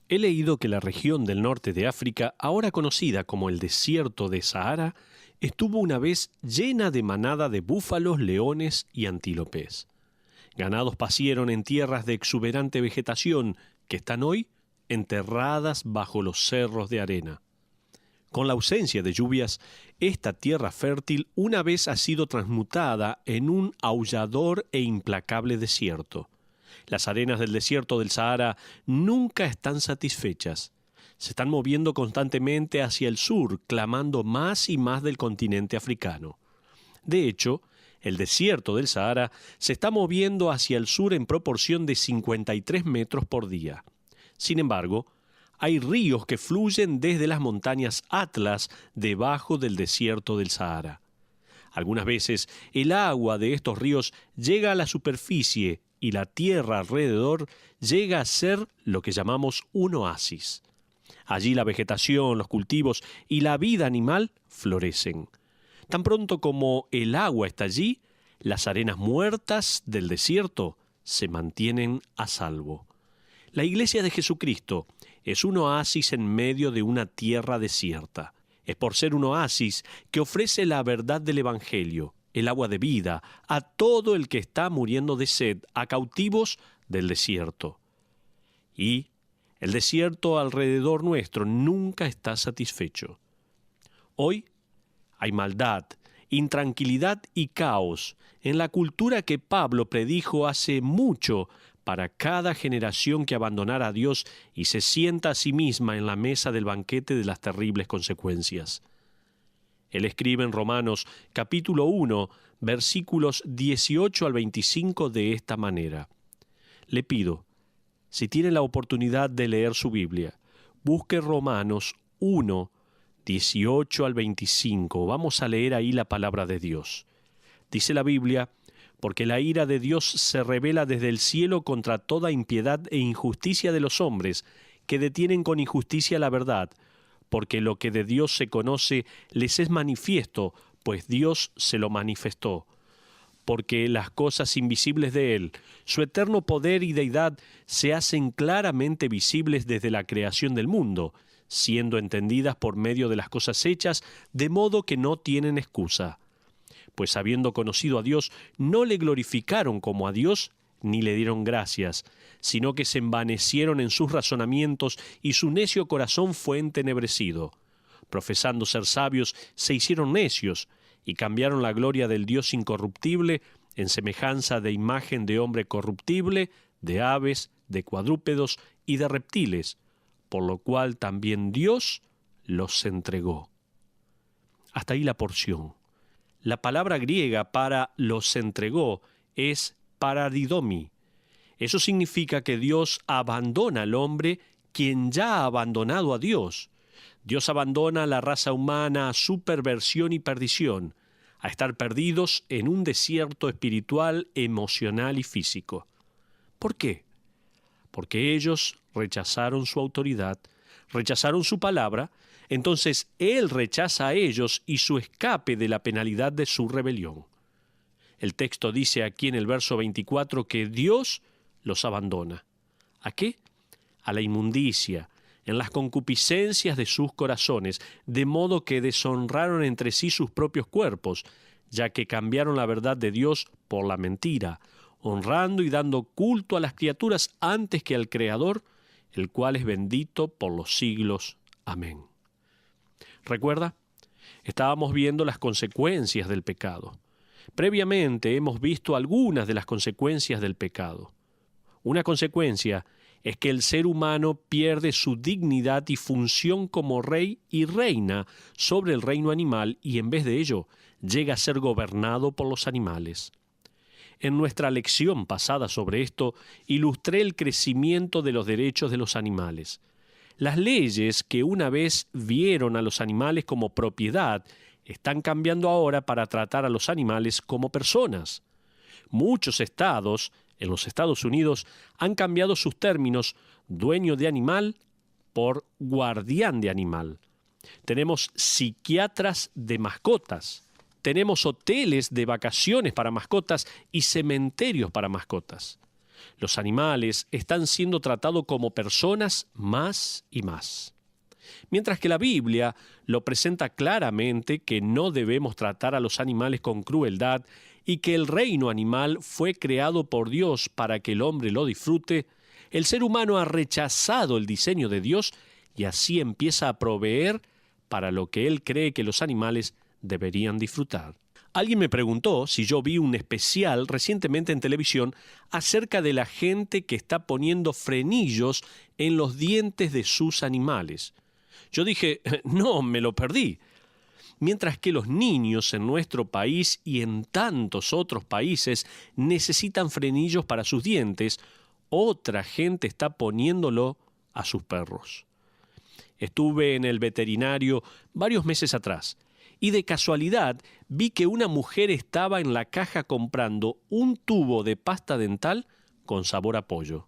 He leído que la región del norte de África, ahora conocida como el desierto de Sahara, estuvo una vez llena de manada de búfalos, leones y antílopes. Ganados pacieron en tierras de exuberante vegetación que están hoy enterradas bajo los cerros de arena. Con la ausencia de lluvias, esta tierra fértil una vez ha sido transmutada en un aullador e implacable desierto. Las arenas del desierto del Sahara nunca están satisfechas. Se están moviendo constantemente hacia el sur, clamando más y más del continente africano. De hecho, el desierto del Sahara se está moviendo hacia el sur en proporción de 53 metros por día. Sin embargo, hay ríos que fluyen desde las montañas Atlas debajo del desierto del Sahara. Algunas veces el agua de estos ríos llega a la superficie y la tierra alrededor llega a ser lo que llamamos un oasis. Allí la vegetación, los cultivos y la vida animal florecen. Tan pronto como el agua está allí, las arenas muertas del desierto se mantienen a salvo. La Iglesia de Jesucristo es un oasis en medio de una tierra desierta. Es por ser un oasis que ofrece la verdad del Evangelio, el agua de vida, a todo el que está muriendo de sed, a cautivos del desierto. Y el desierto alrededor nuestro nunca está satisfecho. Hoy hay maldad, intranquilidad y caos en la cultura que Pablo predijo hace mucho para cada generación que abandonara a Dios y se sienta a sí misma en la mesa del banquete de las terribles consecuencias. Él escribe en Romanos capítulo 1, versículos 18 al 25 de esta manera. Le pido, si tiene la oportunidad de leer su Biblia, busque Romanos 1, 18 al 25. Vamos a leer ahí la palabra de Dios. Dice la Biblia, porque la ira de Dios se revela desde el cielo contra toda impiedad e injusticia de los hombres, que detienen con injusticia la verdad, porque lo que de Dios se conoce les es manifiesto, pues Dios se lo manifestó. Porque las cosas invisibles de Él, su eterno poder y deidad, se hacen claramente visibles desde la creación del mundo, siendo entendidas por medio de las cosas hechas, de modo que no tienen excusa. Pues habiendo conocido a Dios, no le glorificaron como a Dios, ni le dieron gracias, sino que se envanecieron en sus razonamientos y su necio corazón fue entenebrecido. Profesando ser sabios, se hicieron necios y cambiaron la gloria del Dios incorruptible en semejanza de imagen de hombre corruptible, de aves, de cuadrúpedos y de reptiles, por lo cual también Dios los entregó. Hasta ahí la porción. La palabra griega para los entregó es paradidomi. Eso significa que Dios abandona al hombre quien ya ha abandonado a Dios. Dios abandona a la raza humana a su perversión y perdición, a estar perdidos en un desierto espiritual, emocional y físico. ¿Por qué? Porque ellos rechazaron su autoridad, rechazaron su palabra, entonces Él rechaza a ellos y su escape de la penalidad de su rebelión. El texto dice aquí en el verso 24 que Dios los abandona. ¿A qué? A la inmundicia, en las concupiscencias de sus corazones, de modo que deshonraron entre sí sus propios cuerpos, ya que cambiaron la verdad de Dios por la mentira, honrando y dando culto a las criaturas antes que al Creador, el cual es bendito por los siglos. Amén. ¿Recuerda? Estábamos viendo las consecuencias del pecado. Previamente hemos visto algunas de las consecuencias del pecado. Una consecuencia es que el ser humano pierde su dignidad y función como rey y reina sobre el reino animal y en vez de ello llega a ser gobernado por los animales. En nuestra lección pasada sobre esto ilustré el crecimiento de los derechos de los animales. Las leyes que una vez vieron a los animales como propiedad están cambiando ahora para tratar a los animales como personas. Muchos estados, en los Estados Unidos, han cambiado sus términos dueño de animal por guardián de animal. Tenemos psiquiatras de mascotas, tenemos hoteles de vacaciones para mascotas y cementerios para mascotas. Los animales están siendo tratados como personas más y más. Mientras que la Biblia lo presenta claramente que no debemos tratar a los animales con crueldad y que el reino animal fue creado por Dios para que el hombre lo disfrute, el ser humano ha rechazado el diseño de Dios y así empieza a proveer para lo que él cree que los animales deberían disfrutar. Alguien me preguntó si yo vi un especial recientemente en televisión acerca de la gente que está poniendo frenillos en los dientes de sus animales. Yo dije, no, me lo perdí. Mientras que los niños en nuestro país y en tantos otros países necesitan frenillos para sus dientes, otra gente está poniéndolo a sus perros. Estuve en el veterinario varios meses atrás y de casualidad vi que una mujer estaba en la caja comprando un tubo de pasta dental con sabor a pollo.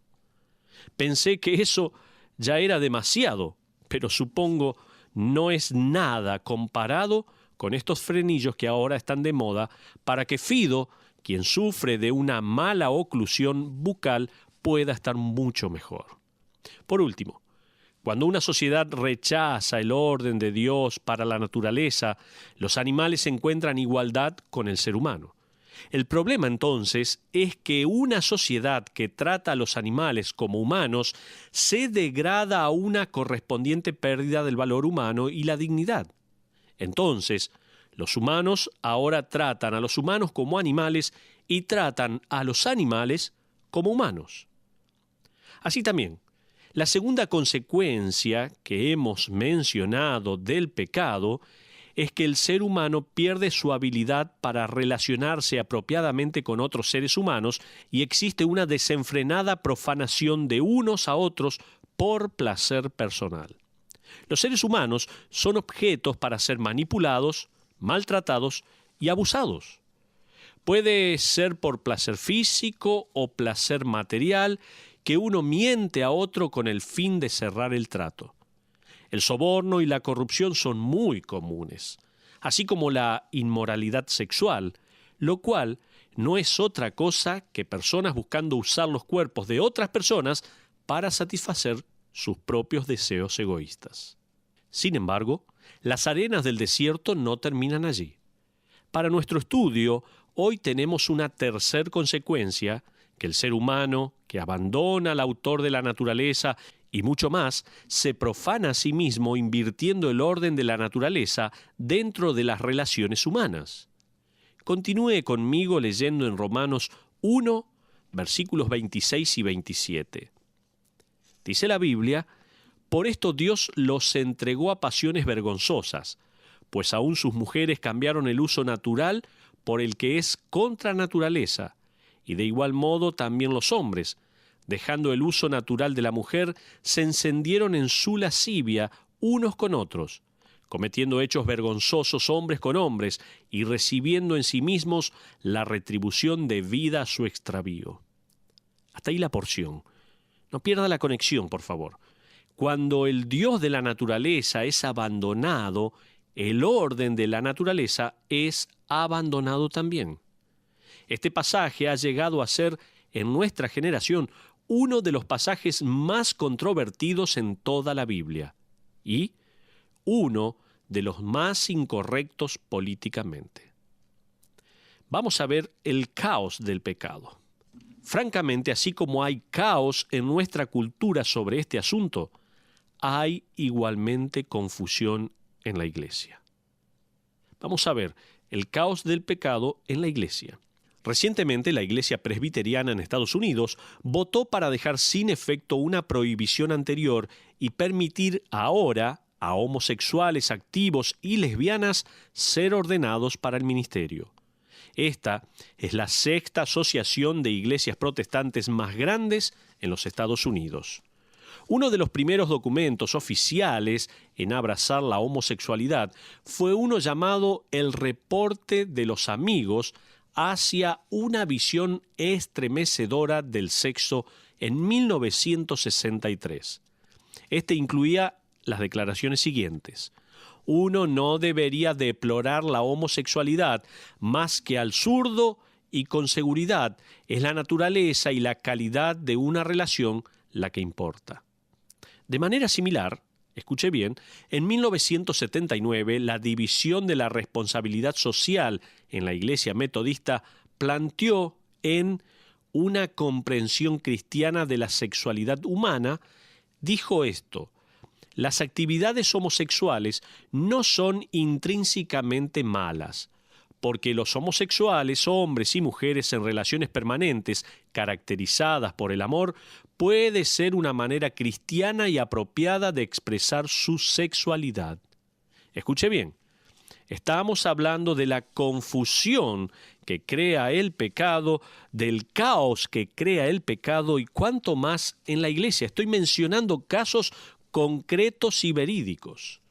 Pensé que eso ya era demasiado, pero supongo no es nada comparado con estos frenillos que ahora están de moda para que Fido, quien sufre de una mala oclusión bucal, pueda estar mucho mejor. Por último, cuando una sociedad rechaza el orden de Dios para la naturaleza, los animales encuentran igualdad con el ser humano. El problema entonces es que una sociedad que trata a los animales como humanos se degrada a una correspondiente pérdida del valor humano y la dignidad. Entonces, los humanos ahora tratan a los humanos como animales y tratan a los animales como humanos. Así también, la segunda consecuencia que hemos mencionado del pecado es que el ser humano pierde su habilidad para relacionarse apropiadamente con otros seres humanos y existe una desenfrenada profanación de unos a otros por placer personal. Los seres humanos son objetos para ser manipulados, maltratados y abusados. Puede ser por placer físico o placer material que uno miente a otro con el fin de cerrar el trato. El soborno y la corrupción son muy comunes, así como la inmoralidad sexual, lo cual no es otra cosa que personas buscando usar los cuerpos de otras personas para satisfacer sus propios deseos egoístas. Sin embargo, las arenas del desierto no terminan allí. Para nuestro estudio, hoy tenemos una tercer consecuencia, que el ser humano, que abandona al autor de la naturaleza y mucho más, se profana a sí mismo invirtiendo el orden de la naturaleza dentro de las relaciones humanas. Continúe conmigo leyendo en Romanos 1, versículos 26 y 27. Dice la Biblia, por esto Dios los entregó a pasiones vergonzosas, pues aún sus mujeres cambiaron el uso natural por el que es contra naturaleza, y de igual modo también los hombres, dejando el uso natural de la mujer, se encendieron en su lascivia unos con otros, cometiendo hechos vergonzosos hombres con hombres y recibiendo en sí mismos la retribución debida a su extravío. Hasta ahí la porción. No pierda la conexión, por favor. Cuando el Dios de la naturaleza es abandonado, el orden de la naturaleza es abandonado también. Este pasaje ha llegado a ser, en nuestra generación, uno de los pasajes más controvertidos en toda la Biblia y uno de los más incorrectos políticamente. Vamos a ver el caos del pecado. Francamente, así como hay caos en nuestra cultura sobre este asunto, hay igualmente confusión en la iglesia. Vamos a ver el caos del pecado en la iglesia. Recientemente, la Iglesia Presbiteriana en Estados Unidos votó para dejar sin efecto una prohibición anterior y permitir ahora a homosexuales activos y lesbianas ser ordenados para el ministerio. Esta es la sexta asociación de iglesias protestantes más grandes en los Estados Unidos. Uno de los primeros documentos oficiales en abrazar la homosexualidad fue uno llamado el Reporte de los Amigos hacia una visión estremecedora del sexo en 1963. Este incluía las declaraciones siguientes: uno no debería deplorar la homosexualidad más que al zurdo y con seguridad es la naturaleza y la calidad de una relación la que importa. De manera similar, escuche bien, en 1979 la División de la Responsabilidad Social en la Iglesia Metodista planteó en una comprensión cristiana de la sexualidad humana, dijo esto: las actividades homosexuales no son intrínsecamente malas, porque los homosexuales, hombres y mujeres en relaciones permanentes caracterizadas por el amor, puede ser una manera cristiana y apropiada de expresar su sexualidad. Escuche bien, estamos hablando de la confusión que crea el pecado, del caos que crea el pecado y cuánto más en la iglesia. Estoy mencionando casos concretos y verídicos.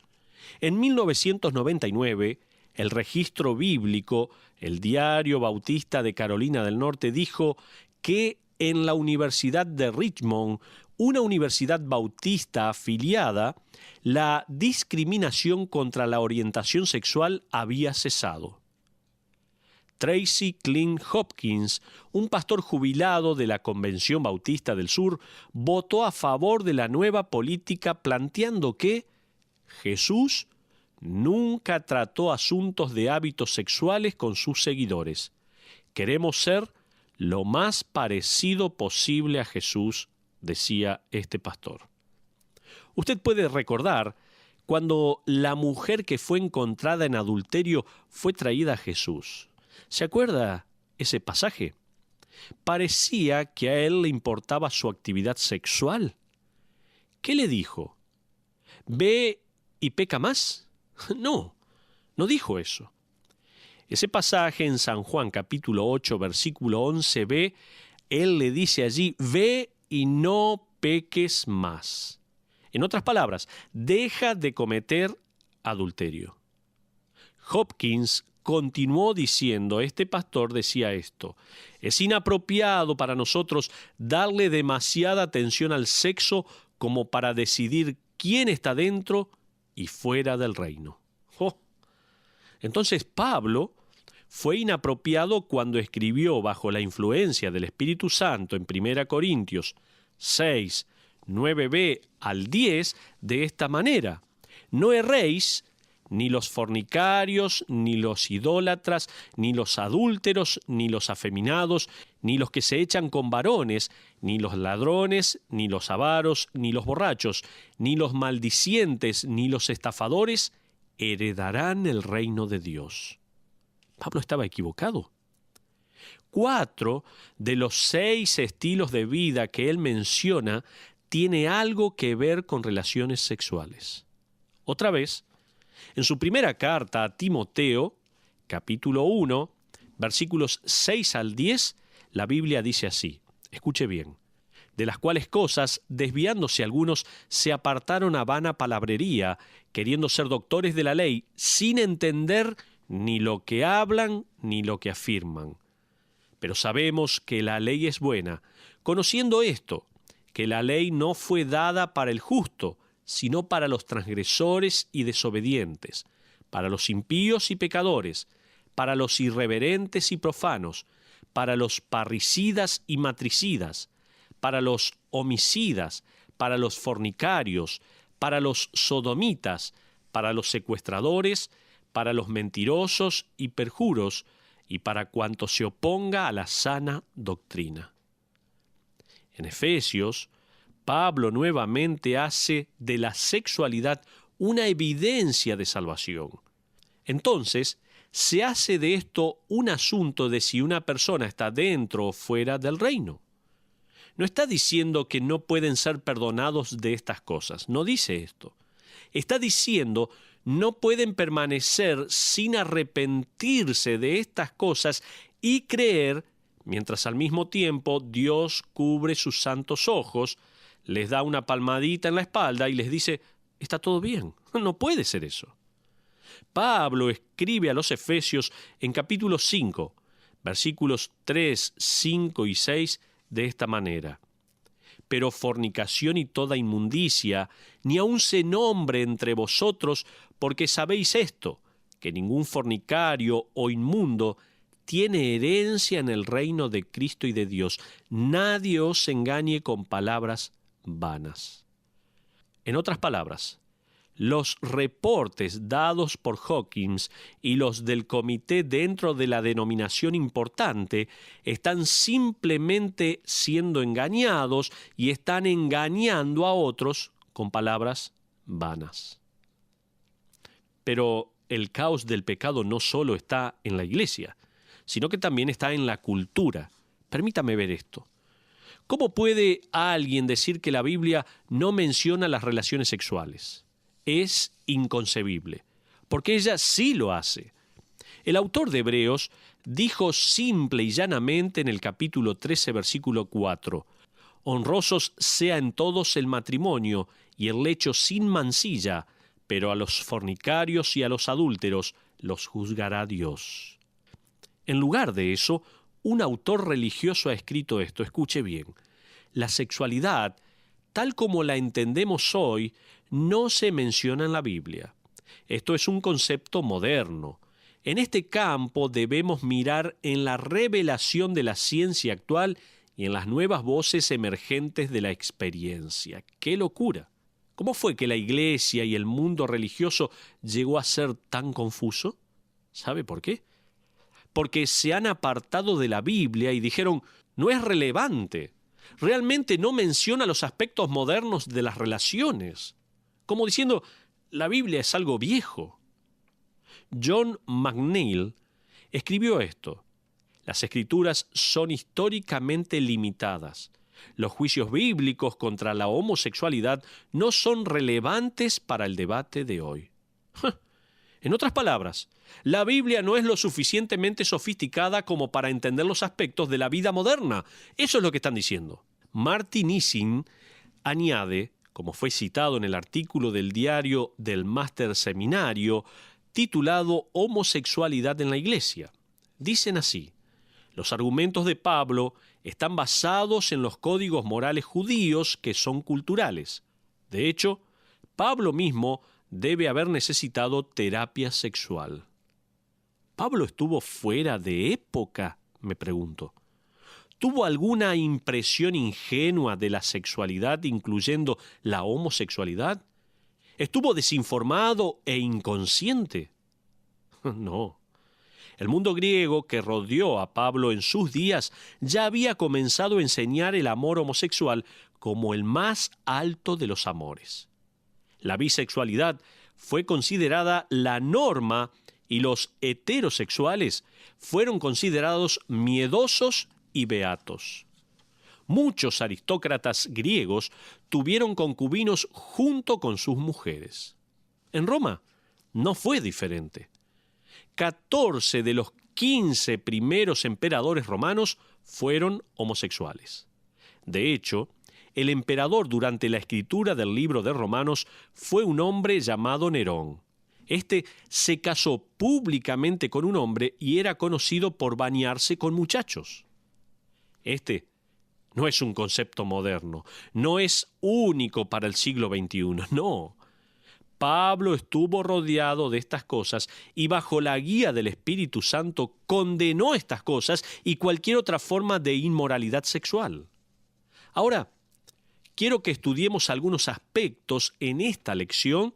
En 1999, el registro bíblico, el Diario Bautista de Carolina del Norte, dijo que en la Universidad de Richmond, una universidad bautista afiliada, la discriminación contra la orientación sexual había cesado. Tracy Clint Hopkins, un pastor jubilado de la Convención Bautista del Sur, votó a favor de la nueva política planteando que Jesús nunca trató asuntos de hábitos sexuales con sus seguidores. Queremos ser lo más parecido posible a Jesús, decía este pastor. Usted puede recordar cuando la mujer que fue encontrada en adulterio fue traída a Jesús. ¿Se acuerda ese pasaje? Parecía que a él le importaba su actividad sexual. ¿Qué le dijo? ¿Ve y peca más? No dijo eso. Ese pasaje en San Juan capítulo 8, versículo 11b, él le dice allí: ve y no peques más. En otras palabras, deja de cometer adulterio. Hopkins continuó diciendo, este pastor decía esto: es inapropiado para nosotros darle demasiada atención al sexo como para decidir quién está dentro y fuera del reino. Entonces Pablo fue inapropiado cuando escribió bajo la influencia del Espíritu Santo en 1 Corintios 6, 9b al 10 de esta manera: no erréis, ni los fornicarios, ni los idólatras, ni los adúlteros, ni los afeminados, ni los que se echan con varones, ni los ladrones, ni los avaros, ni los borrachos, ni los maldicientes, ni los estafadores heredarán el reino de Dios. Pablo estaba equivocado. 4 de los 6 estilos de vida que él menciona tiene algo que ver con relaciones sexuales. Otra vez, en su primera carta a Timoteo, capítulo 1, versículos 6 al 10, la Biblia dice así, escuche bien: de las cuales cosas, desviándose algunos, se apartaron a vana palabrería, queriendo ser doctores de la ley, sin entender ni lo que hablan ni lo que afirman. Pero sabemos que la ley es buena, conociendo esto, que la ley no fue dada para el justo, sino para los transgresores y desobedientes, para los impíos y pecadores, para los irreverentes y profanos, para los parricidas y matricidas, para los homicidas, para los fornicarios, para los sodomitas, para los secuestradores, para los mentirosos y perjuros, y para cuanto se oponga a la sana doctrina. En Efesios, Pablo nuevamente hace de la sexualidad una evidencia de salvación. Entonces, se hace de esto un asunto de si una persona está dentro o fuera del reino. No está diciendo que no pueden ser perdonados de estas cosas, no dice esto. Está diciendo no pueden permanecer sin arrepentirse de estas cosas y creer, mientras al mismo tiempo Dios cubre sus santos ojos, les da una palmadita en la espalda y les dice, está todo bien. No puede ser eso. Pablo escribe a los Efesios en capítulo 5, versículos 3, 5 y 6 de esta manera: pero fornicación y toda inmundicia, ni aun se nombre entre vosotros, porque sabéis esto, que ningún fornicario o inmundo tiene herencia en el reino de Cristo y de Dios. Nadie os engañe con palabras vanas. En otras palabras, los reportes dados por Hawkins y los del comité dentro de la denominación importante están simplemente siendo engañados y están engañando a otros con palabras vanas. Pero el caos del pecado no solo está en la iglesia, sino que también está en la cultura. Permítame ver esto. ¿Cómo puede alguien decir que la Biblia no menciona las relaciones sexuales? Es inconcebible, porque ella sí lo hace. El autor de Hebreos dijo simple y llanamente en el capítulo 13, versículo 4, «Honrosos sea en todos el matrimonio y el lecho sin mancilla, pero a los fornicarios y a los adúlteros los juzgará Dios». En lugar de eso, un autor religioso ha escrito esto, escuche bien, la sexualidad, tal como la entendemos hoy, no se menciona en la Biblia. Esto es un concepto moderno. En este campo debemos mirar en la revelación de la ciencia actual y en las nuevas voces emergentes de la experiencia. ¡Qué locura! ¿Cómo fue que la iglesia y el mundo religioso llegó a ser tan confuso? ¿Sabe por qué? Porque se han apartado de la Biblia y dijeron, no es relevante. Realmente no menciona los aspectos modernos de las relaciones. Como diciendo, la Biblia es algo viejo. John McNeill escribió esto. Las escrituras son históricamente limitadas. Los juicios bíblicos contra la homosexualidad no son relevantes para el debate de hoy. En otras palabras, la Biblia no es lo suficientemente sofisticada como para entender los aspectos de la vida moderna. Eso es lo que están diciendo. Martin Ising añade, como fue citado en el artículo del diario del Máster Seminario, titulado Homosexualidad en la Iglesia. Dicen así, los argumentos de Pablo están basados en los códigos morales judíos que son culturales. De hecho, Pablo mismo debe haber necesitado terapia sexual. ¿Pablo estuvo fuera de época?, me pregunto. ¿Tuvo alguna impresión ingenua de la sexualidad, incluyendo la homosexualidad? ¿Estuvo desinformado e inconsciente? No. El mundo griego que rodeó a Pablo en sus días ya había comenzado a enseñar el amor homosexual como el más alto de los amores. La bisexualidad fue considerada la norma y los heterosexuales fueron considerados miedosos y beatos. Muchos aristócratas griegos tuvieron concubinos junto con sus mujeres. En Roma no fue diferente. 14 de los 15 primeros emperadores romanos fueron homosexuales. De hecho, el emperador durante la escritura del libro de Romanos fue un hombre llamado Nerón. Este se casó públicamente con un hombre y era conocido por bañarse con muchachos. Este no es un concepto moderno, no es único para el siglo XXI, no. Pablo estuvo rodeado de estas cosas y bajo la guía del Espíritu Santo condenó estas cosas y cualquier otra forma de inmoralidad sexual. Ahora, quiero que estudiemos algunos aspectos en esta lección,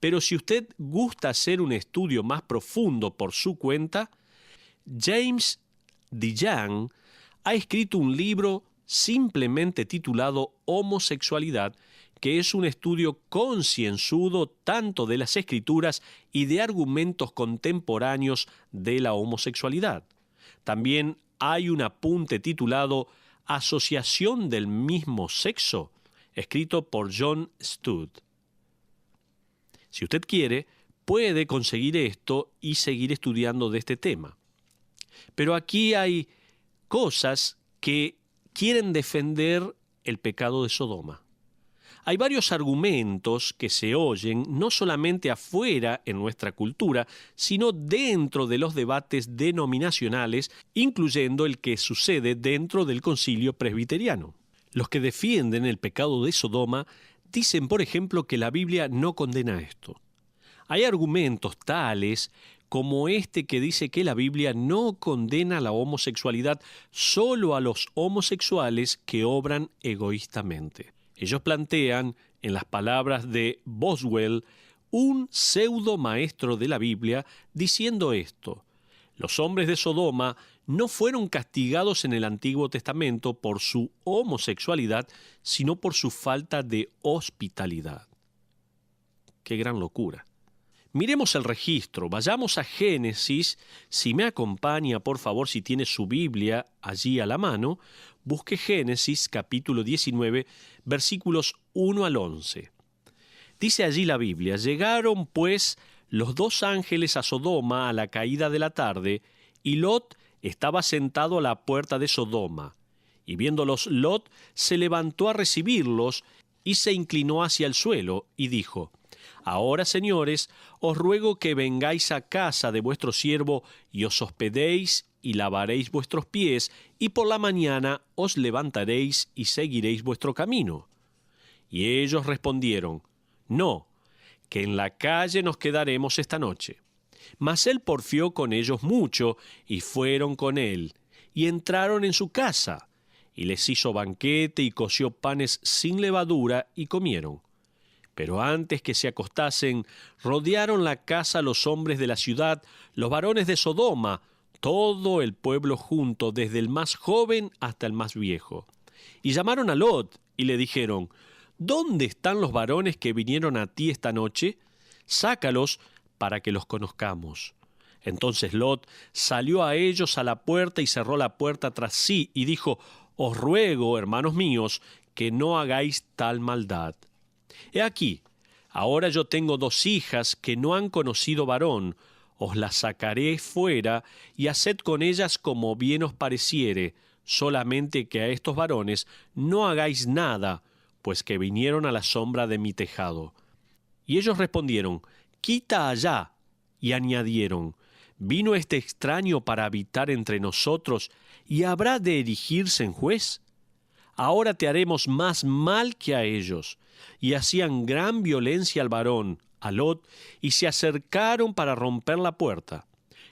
pero si usted gusta hacer un estudio más profundo por su cuenta, James DeYoung ha escrito un libro simplemente titulado Homosexualidad, que es un estudio concienzudo tanto de las Escrituras y de argumentos contemporáneos de la homosexualidad. También hay un apunte titulado Asociación del mismo sexo, escrito por John Stott. Si usted quiere, puede conseguir esto y seguir estudiando de este tema. Pero aquí hay cosas que quieren defender el pecado de Sodoma. Hay varios argumentos que se oyen no solamente afuera en nuestra cultura, sino dentro de los debates denominacionales, incluyendo el que sucede dentro del concilio presbiteriano. Los que defienden el pecado de Sodoma dicen, por ejemplo, que la Biblia no condena esto. Hay argumentos tales como este que dice que la Biblia no condena la homosexualidad solo a los homosexuales que obran egoístamente. Ellos plantean, en las palabras de Boswell, un pseudo maestro de la Biblia, diciendo esto: los hombres de Sodoma no fueron castigados en el Antiguo Testamento por su homosexualidad, sino por su falta de hospitalidad. ¡Qué gran locura! Miremos el registro, vayamos a Génesis. Si me acompaña, por favor, si tiene su Biblia allí a la mano, busque Génesis capítulo 19, versículos 1 al 11. Dice allí la Biblia: llegaron pues los dos ángeles a Sodoma a la caída de la tarde, y Lot estaba sentado a la puerta de Sodoma. Y viéndolos, Lot se levantó a recibirlos y se inclinó hacia el suelo y dijo: ahora, señores, os ruego que vengáis a casa de vuestro siervo y os hospedéis y lavaréis vuestros pies, y por la mañana os levantaréis y seguiréis vuestro camino. Y ellos respondieron: no, que en la calle nos quedaremos esta noche. Mas él porfió con ellos mucho, y fueron con él, y entraron en su casa, y les hizo banquete y coció panes sin levadura, y comieron. Pero antes que se acostasen, rodearon la casa los hombres de la ciudad, los varones de Sodoma, todo el pueblo junto, desde el más joven hasta el más viejo. Y llamaron a Lot y le dijeron: ¿dónde están los varones que vinieron a ti esta noche? Sácalos para que los conozcamos. Entonces Lot salió a ellos a la puerta y cerró la puerta tras sí y dijo: os ruego, hermanos míos, que no hagáis tal maldad. He aquí, ahora yo tengo dos hijas que no han conocido varón, os las sacaré fuera y haced con ellas como bien os pareciere, solamente que a estos varones no hagáis nada, pues que vinieron a la sombra de mi tejado. Y ellos respondieron: quita allá. Y añadieron: ¿vino este extraño para habitar entre nosotros y habrá de erigirse en juez? Ahora te haremos más mal que a ellos. Y hacían gran violencia al varón, a Lot, y se acercaron para romper la puerta.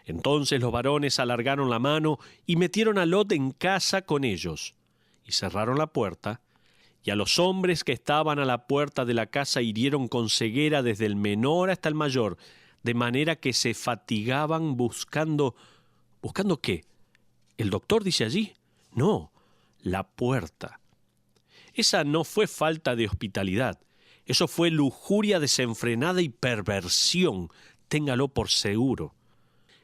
Entonces los varones alargaron la mano y metieron a Lot en casa con ellos, y cerraron la puerta, y a los hombres que estaban a la puerta de la casa hirieron con ceguera desde el menor hasta el mayor, de manera que se fatigaban buscando... ¿Buscando qué? ¿El doctor dice allí? No, la puerta. Esa no fue falta de hospitalidad, eso fue lujuria desenfrenada y perversión, téngalo por seguro.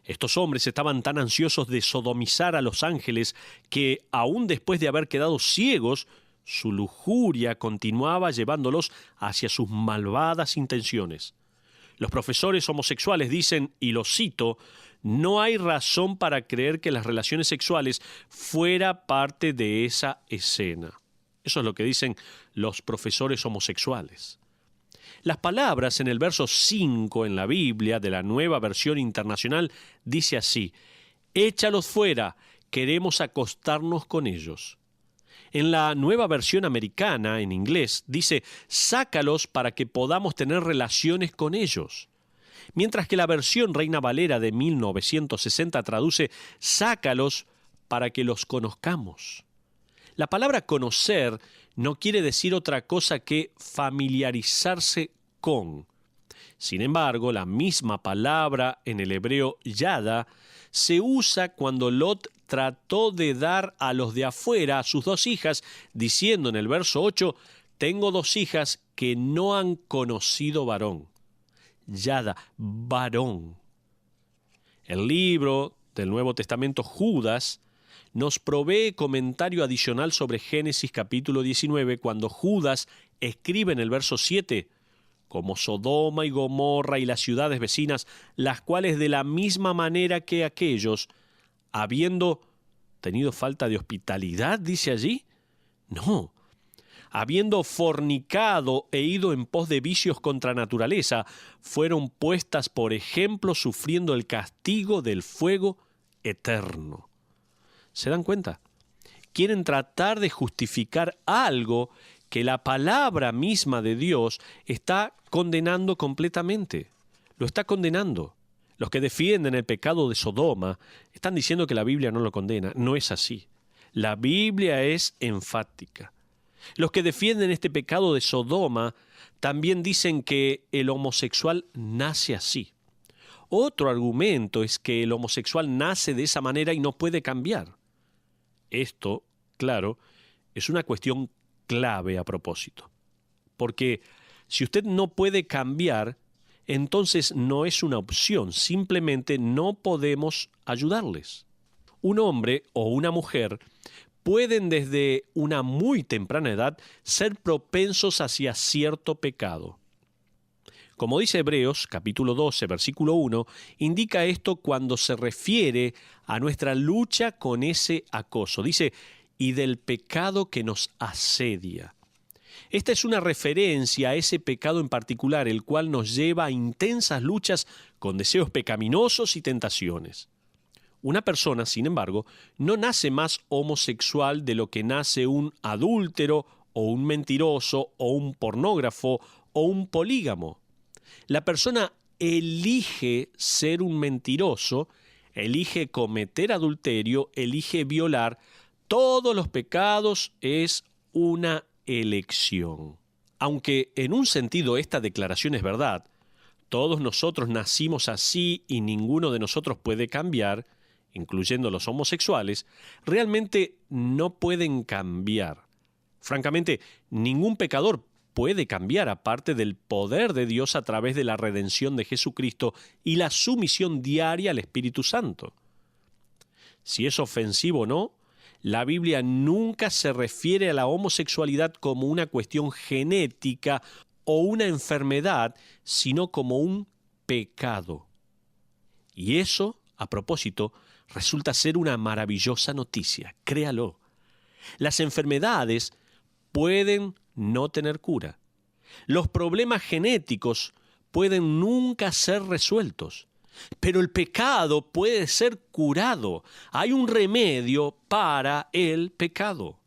Estos hombres estaban tan ansiosos de sodomizar a los ángeles que, aun después de haber quedado ciegos, su lujuria continuaba llevándolos hacia sus malvadas intenciones. Los profesores homosexuales dicen, y lo cito: no hay razón para creer que las relaciones sexuales fuera parte de esa escena. Eso es lo que dicen los profesores homosexuales. Las palabras en el verso 5 en la Biblia de la Nueva Versión Internacional dice así: échalos fuera, queremos acostarnos con ellos. En la Nueva Versión Americana, en inglés, dice: sácalos para que podamos tener relaciones con ellos. Mientras que la versión Reina Valera de 1960 traduce: sácalos para que los conozcamos. La palabra conocer no quiere decir otra cosa que familiarizarse con. Sin embargo, la misma palabra en el hebreo yada se usa cuando Lot trató de dar a los de afuera a sus dos hijas, diciendo en el verso 8: tengo dos hijas que no han conocido varón. Yada, varón. El libro del Nuevo Testamento, Judas, nos provee comentario adicional sobre Génesis capítulo 19, cuando Judas escribe en el verso 7: como Sodoma y Gomorra y las ciudades vecinas, las cuales de la misma manera que aquellos, habiendo tenido falta de hospitalidad, dice allí, no, habiendo fornicado e ido en pos de vicios contra naturaleza, fueron puestas por ejemplo, sufriendo el castigo del fuego eterno. ¿Se dan cuenta? Quieren tratar de justificar algo que la palabra misma de Dios está condenando completamente. Lo está condenando. Los que defienden el pecado de Sodoma están diciendo que la Biblia no lo condena. No es así. La Biblia es enfática. Los que defienden este pecado de Sodoma también dicen que el homosexual nace así. Otro argumento es que el homosexual nace de esa manera y no puede cambiar. Esto, claro, es una cuestión clave a propósito. Porque si usted no puede cambiar, entonces no es una opción, simplemente no podemos ayudarles. Un hombre o una mujer pueden desde una muy temprana edad ser propensos hacia cierto pecado. Como dice Hebreos, capítulo 12, versículo 1, indica esto cuando se refiere a nuestra lucha con ese acoso. Dice, y del pecado que nos asedia. Esta es una referencia a ese pecado en particular, el cual nos lleva a intensas luchas con deseos pecaminosos y tentaciones. Una persona, sin embargo, no nace más homosexual de lo que nace un adúltero o un mentiroso o un pornógrafo o un polígamo. La persona elige ser un mentiroso, elige cometer adulterio, elige violar. Todos los pecados es una elección. Aunque en un sentido esta declaración es verdad, todos nosotros nacimos así y ninguno de nosotros puede cambiar, incluyendo los homosexuales, realmente no pueden cambiar. Francamente, ningún pecador puede cambiar aparte del poder de Dios a través de la redención de Jesucristo y la sumisión diaria al Espíritu Santo. Si es ofensivo o no, la Biblia nunca se refiere a la homosexualidad como una cuestión genética o una enfermedad, sino como un pecado. Y eso, a propósito, resulta ser una maravillosa noticia, créalo. Las enfermedades pueden no tener cura. Los problemas genéticos pueden nunca ser resueltos, pero el pecado puede ser curado. Hay un remedio para el pecado.